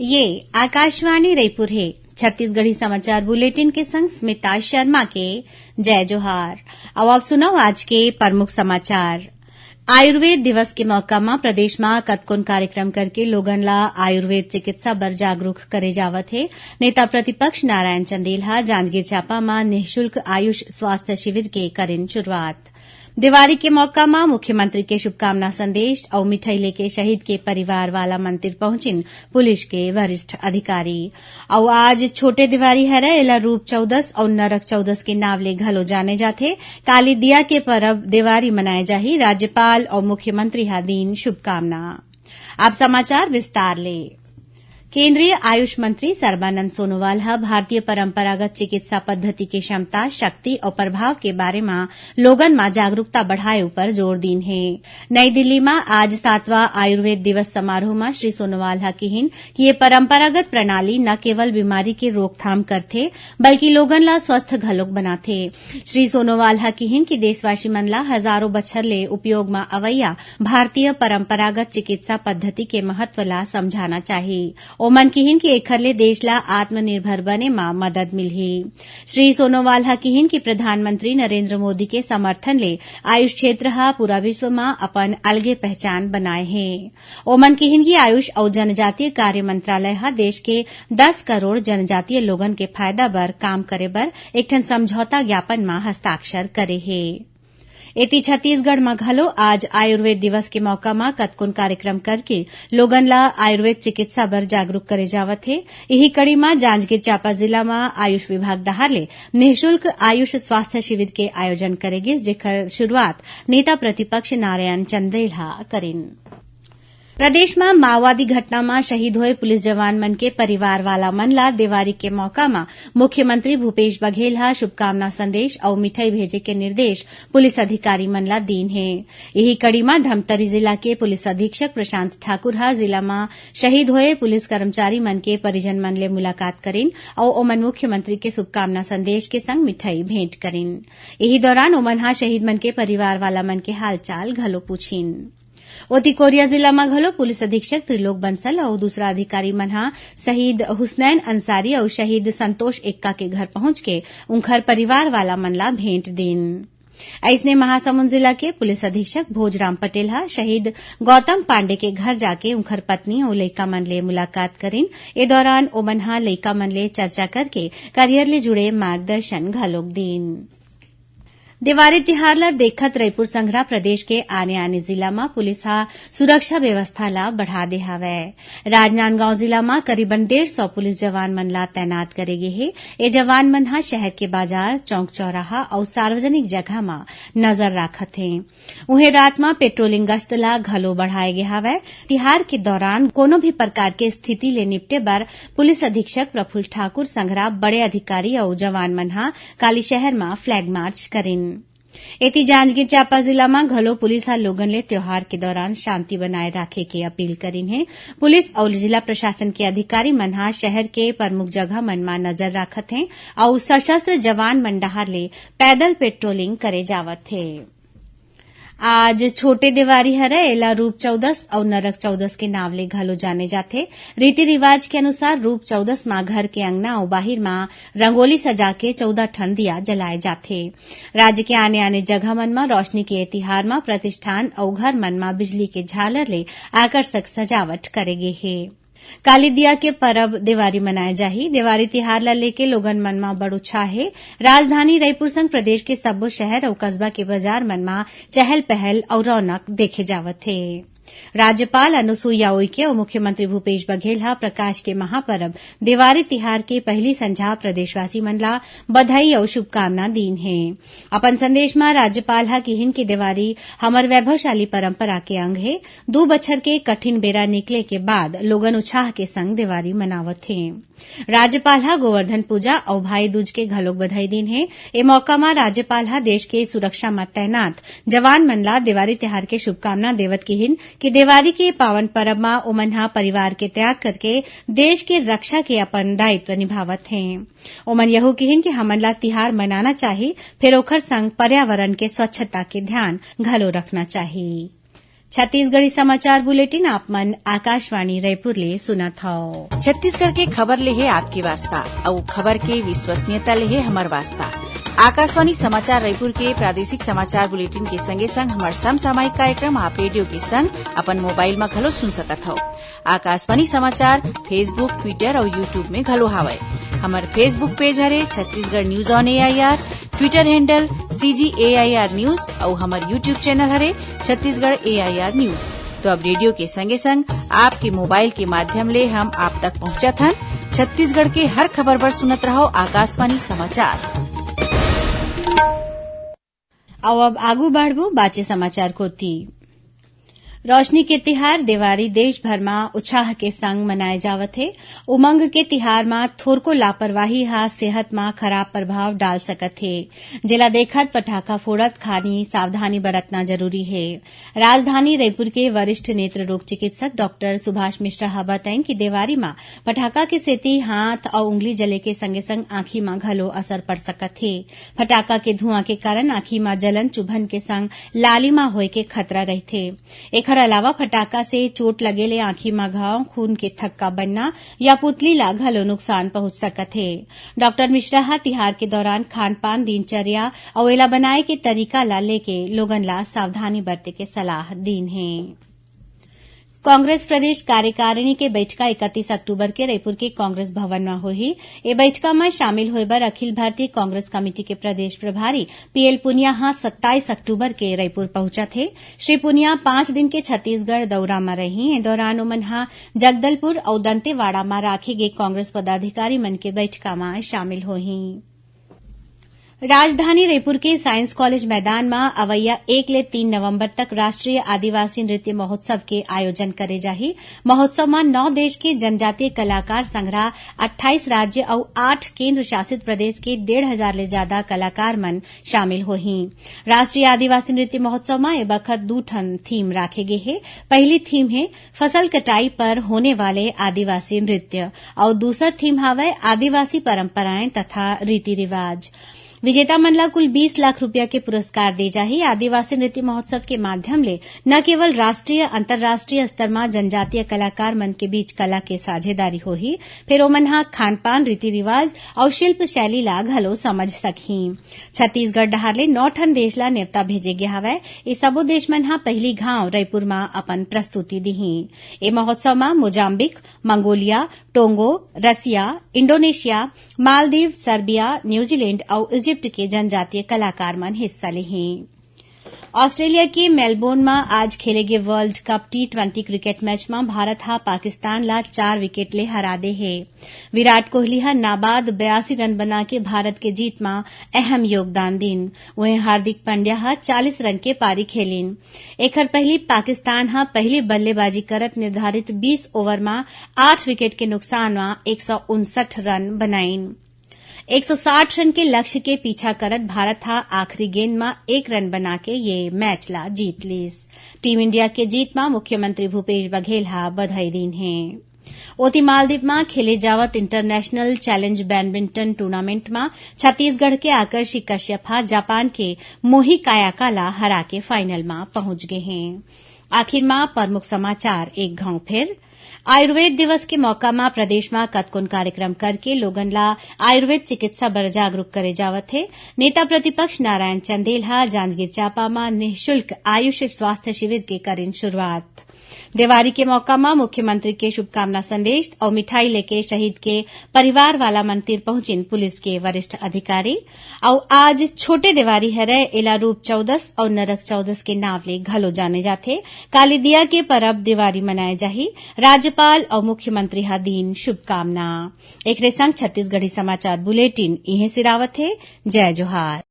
ये आकाशवाणी रायपुर है। छत्तीसगढ़ी समाचार बुलेटिन के संग स्मिता शर्मा के जय जोहार। अब आप सुनाओ आज के प्रमुख समाचार। आयुर्वेद दिवस के मौका में प्रदेश में कतकोन कार्यक्रम करके लोगन ला आयुर्वेद चिकित्सा बर जागरूक करे जावत है। नेता प्रतिपक्ष नारायण चंदेल हा जांजगीर चांपा में निःशुल्क आयुष स्वास्थ्य शिविर के करेन शुरुआत। दिवाली के मौका में मुख्यमंत्री के शुभकामना संदेश और मिठाई लेके शहीद के परिवार वाला मंदिर पहुंचिन पुलिस के वरिष्ठ अधिकारी। और आज छोटे दिवाली हरे एला रूप चौदस और नरक चौदस के नाव ले घलो जाने जाथे। काली दिया के परब दिवाली मनाए जाही। राज्यपाल और मुख्यमंत्री हा दीन शुभकामना। अब समाचार विस्तार ले। केंद्रीय आयुष मंत्री सर्बानंद सोनोवाल हा भारतीय परंपरागत चिकित्सा पद्धति की क्षमता, शक्ति और प्रभाव के बारे में लोगन में जागरूकता बढ़ाए ऊपर जोर दीन है। नई दिल्ली में आज 7वां आयुर्वेद दिवस समारोह में श्री सोनोवाल हा कहिन कि ये परंपरागत प्रणाली न केवल बीमारी के रोकथाम करथे बल्कि लोगन ला स्वस्थ घलोक बनाथे। श्री सोनोवाल हा कहिन कि देशवासी मन ला हजारों बछर ले उपयोग में अवैया भारतीय परंपरागत चिकित्सा पद्धति के महत्व ला समझाना चाहिए। ओमन कहिन कि एखर ले देश ला आत्मनिर्भर बने में मदद मिलही। श्री सोनोवाल हा कहिन कि प्रधानमंत्री नरेंद्र मोदी के समर्थन ले आयुष क्षेत्र हा पूरा विश्व में अपन अलगे पहचान बनाए है। ओमन कहिन कि आयुष और जनजातीय कार्य मंत्रालय हा देश के 10 करोड़ जनजातीय लोगन के फायदा बर काम करे बर एकठन समझौता ज्ञापन में हस्ताक्षर करे है। एती छत्तीसगढ़ में घलो आज आयुर्वेद दिवस के मौका में कतकोन कार्यक्रम करके लोगन ला आयुर्वेद चिकित्सा बर जागरूक करे जावत है। यही कड़ी में जांजगीर चांपा जिला में आयुष विभाग डहार ले निःशुल्क आयुष स्वास्थ्य शिविर के आयोजन करेगी, जेकर शुरुआत नेता प्रतिपक्ष नारायण चंदेल हा करेन। प्रदेश में माओवादी घटना में शहीद हुए पुलिस जवान मन के परिवार वाला मन ला दिवाली के मौका में मुख्यमंत्री भूपेश बघेल हा शुभकामना संदेश और मिठाई भेजे के निर्देश पुलिस अधिकारी मन ला दीन है। यही कड़ी में धमतरी जिला के पुलिस अधीक्षक प्रशांत ठाकुर हा जिला में शहीद हुए पुलिस कर्मचारी मन के परिजन मन ले मुलाकात करेन और ओमन मुख्यमंत्री के शुभकामना संदेश के संग मिठाई भेंट करेन। यही दौरान ओमन हा शहीद मन के परिवार वाला मन के हालचाल घलो पूछिन। ओती कोरिया जिला में घलो पुलिस अधीक्षक त्रिलोक बंसल और दूसरा अधिकारी मन हा शहीद हुसनैन अंसारी और शहीद संतोष एक्का के घर पहुंच के उनकर परिवार वाला मन ला भेंट देन। ऐसने महासमुंद जिला के पुलिस अधीक्षक भोजराम पटेल हा शहीद गौतम पांडे के घर जाके उनकर पत्नी और लइका मन ले मुलाकात करेन। ए दौरान ओमन हा लइका मन ले चर्चा करके करियर ले जुड़े मार्गदर्शन घलोक दीन। दिवाली तिहार ला देखत रायपुर संघरा प्रदेश के आने जिला में पुलिस हा सुरक्षा व्यवस्था ला बढ़ा दे हावै। राजनांदगांव जिला में करीबन 150 पुलिस जवान मन ला तैनात करे गे हे। ये जवान मन हा शहर के बाजार, चौक चौराहा और सार्वजनिक जगह में नजर राखत हे। उहे रात में पेट्रोलिंग गश्त ला घलो बढ़ाए गे हावै। तिहार के दौरान कोनो भी प्रकार के स्थिति ले निपटे बर पुलिस अधीक्षक प्रफुल्ल ठाकुर संघरा बड़े अधिकारी और जवान मन हा काली शहर में फ्लैग मार्च करेन। एती जांजगीर चांपा जिला में घलो पुलिस हा लोगन ले त्योहार के दौरान शांति बनाए राखे के अपील करीन है। पुलिस और जिला प्रशासन के अधिकारी मन हा शहर के प्रमुख जगह मन में नजर राखत हैं और सशस्त्र जवान मन डहार ले पैदल पेट्रोलिंग करे जावत है। आज छोटे दिवाली हरे एला रूप चौदस और नरक चौदस के नाव ले घलो जाने जाथे। रीति रिवाज के अनुसार रूप चौदस मां घर के अंगना और बाहिर मां रंगोली सजा के 14 ठन दिया जलाए जाथे। राज्य के आने जगह मन में रोशनी के तिहार में प्रतिष्ठान और घर मन में बिजली के झालर ले आकर्षक सजावट करेगे है। काली दिया के परब दिवाली मनाए जाही। दिवाली तिहार ला लेके लोगन मन में बड़ उत्साह है। राजधानी रायपुर संग प्रदेश के सब्बो शहर और कस्बा के बाजार मन में चहल पहल और रौनक देखे जावत है। राज्यपाल अनुसुईया उइके और मुख्यमंत्री भूपेश बघेल हा प्रकाश के महापर्व दिवाली तिहार के पहली संझा प्रदेशवासी मन ला बधाई और शुभकामना दीन है। अपन संदेश में राज्यपाल हा कहिन कि दिवाली हमर वैभवशाली परंपरा के अंग है। 2 बछर के कठिन बेरा निकले के बाद लोगन उत्साह के संग दिवाली मनावत है। राज्यपाल हा गोवर्धन पूजा और भाई दूज के घलोक बधाई दीन है। ए मौका में राज्यपाल हा देश के सुरक्षा में तैनात जवान मन ला दिवाली तिहार के शुभकामना देवत कहिन कि दिवाली के पावन पर्व में ओमन हा परिवार के त्याग करके देश के रक्षा के अपन दायित्व निभावत हैं। ओमन यहू कहिन कि हमन ला तिहार मनाना चाहिए, फिर ओखर संग पर्यावरण के स्वच्छता के ध्यान घलो रखना चाहिए। छत्तीसगढ़ी समाचार बुलेटिन आप मन आकाशवाणी रायपुर ले सुनत हव। छत्तीसगढ़ के खबर ले है आपके वास्ता और खबर के विश्वसनीयता ले है हमर वास्ता। आकाशवाणी समाचार रायपुर के प्रादेशिक समाचार बुलेटिन के संगे संग हमार समसामयिक कार्यक्रम आप रेडियो के संग अपन मोबाइल में घलो सुन सकत हव। आकाशवाणी समाचार फेसबुक, ट्विटर और यूट्यूब में घलो हावय। हमार फेसबुक पेज हरे Chhattisgarh news on AIR, Twitter handle CGAIR news और हमार यूट्यूब चैनल हरे छत्तीसगढ़ AIR न्यूज। तो अब रेडियो के संगे संग आपके मोबाइल के माध्यम ले हम आप तक पहुंचत हन। छत्तीसगढ़ के हर खबर पर सुनत रहो आकाशवाणी समाचार। अब आगू बढ़बो बाचे समाचार कोती। रोशनी के तिहार देवारी देश भर में उत्साह के संग मनाए जावत है। उमंग के तिहार में थोरको लापरवाही हा सेहत में खराब प्रभाव डाल सकत है। जिला देखत पटाखा फोड़त खानी सावधानी बरतना जरूरी है। राजधानी रायपुर के वरिष्ठ नेत्र रोग चिकित्सक डॉक्टर सुभाष मिश्रा हा बताएं कि देवारी में पटाखा के सेती हाथ और उंगली जले के संगे संग आंखी में घलो असर पड़ सकत है। फटाका के धुआं के कारण आंखी में जलन चुभन के संग लालिमा होए के खतरा रहथे। एकर अलावा फटाका से चोट लगेले आंखी में घाव, खून के थक्का बनना या पुतली ला घलो नुकसान पहुंच सकत है। डॉक्टर मिश्रा हा तिहार के दौरान खान पान, दिनचर्या और एला बनाए के तरीका ला लेके लोगन ला सावधानी बरते के सलाह दीन है। कांग्रेस प्रदेश कार्यकारिणी के बैठका 31 अक्टूबर के रायपुर के कांग्रेस भवन में होही। ए बैठका में शामिल होए बर अखिल भारतीय कांग्रेस कमेटी के प्रदेश प्रभारी PL पुनिया हा 27 अक्टूबर के रायपुर पहुंचत हे। श्री पुनिया 5 दिन के छत्तीसगढ़ दौरा में रही। ए दौरान ओमन हा जगदलपुर और दंतेवाड़ा में राखे गे कांग्रेस पदाधिकारी मन के बैठका में शामिल होही। राजधानी रायपुर के साइंस कॉलेज मैदान में अवैया 1 ले 3 नवंबर तक राष्ट्रीय आदिवासी नृत्य महोत्सव के आयोजन करे जाही। महोत्सव में 9 देश के जनजातीय कलाकार संग्रह 28 राज्य और 8 केंद्र शासित प्रदेश के 1,500 ले ज्यादा कलाकार मन शामिल होही। राष्ट्रीय आदिवासी नृत्य महोत्सव में ए बखत 2 ठन थीम राखे गे हे। पहली थीम है फसल कटाई पर होने वाले आदिवासी नृत्य और दूसर थीम हावय आदिवासी परंपराएं तथा रीति रिवाज। विजेता मन ला कुल 20 लाख रुपया के पुरस्कार दे जाही। आदिवासी नृत्य महोत्सव के माध्यम ले न केवल राष्ट्रीय अंतर्राष्ट्रीय स्तर में जनजातीय कलाकार मन के बीच कला के साझेदारी होही, फिर ओमन हा खान पान, रीति रिवाज और शिल्प शैली ला घलो समझ सकही। छत्तीसगढ़ डहार ले 9 ठन देश ला नेवता भेजे गे हवय। ए सबो देश मन हा पहली घाव रायपुर में अपन प्रस्तुति दिही। ए महोत्सव में मोजाम्बिक, मंगोलिया, टोंगो, रसिया, इंडोनेशिया, मालदीव, सर्बिया, न्यूजीलैंड और इजिप्ट के जनजातीय कलाकार मन हिस्सा लेही। ऑस्ट्रेलिया के मेलबोर्न में आज खेले गए world cup T20 cricket match में भारत हा पाकिस्तान ला 4 विकेट ले हरा दे है। विराट कोहली हा नाबाद 82 रन बना के भारत के जीत में अहम योगदान दीन। वहीं हार्दिक पांड्या हा 40 रन के पारी खेलिन। एकर पहली पाकिस्तान हा पहली बल्लेबाजी करत निर्धारित 20 ओवर में 8 विकेट के नुकसान में 159 रन बनाइन। 160 रन के लक्ष्य के पीछा करत भारत हा आखिरी गेंद में 1 रन बना के ये मैच ला जीत लीस। टीम इंडिया के जीत में मुख्यमंत्री भूपेश बघेल हा बधाई दीन है। ओती मालदीव में खेले जावत इंटरनेशनल चैलेंज बैडमिंटन टूर्नामेंट में छत्तीसगढ़ के आकर्षी कश्यप हा जापान के मोही कायाका ला हरा के फाइनल में पहुंच गए हैं। आखिर में प्रमुख समाचार एक घाव फिर। आयुर्वेद दिवस के मौका में प्रदेश में कतकोन कार्यक्रम करके लोगन ला आयुर्वेद चिकित्सा बर जागरूक करे जावत है। नेता प्रतिपक्ष नारायण चंदेल हा जांजगीर चांपा में निःशुल्क आयुष स्वास्थ्य शिविर के करेन शुरुआत। देवारी के मौका में मुख्यमंत्री के शुभकामना संदेश और मिठाई लेके शहीद के परिवार वाला मंदिर पहुंचिन पुलिस के वरिष्ठ अधिकारी। और आज छोटे देवारी हरे एला रूप 14 और नरक 14 के नाव ले घलो जाने जाथे। काली दिया के परब दिवारी मनाए जाही। राज्यपाल और मुख्यमंत्री हा दीन शुभकामना। एक संग छत्तीसगढ़ी समाचार बुलेटिन इहे सिरावत है। जय जोहार।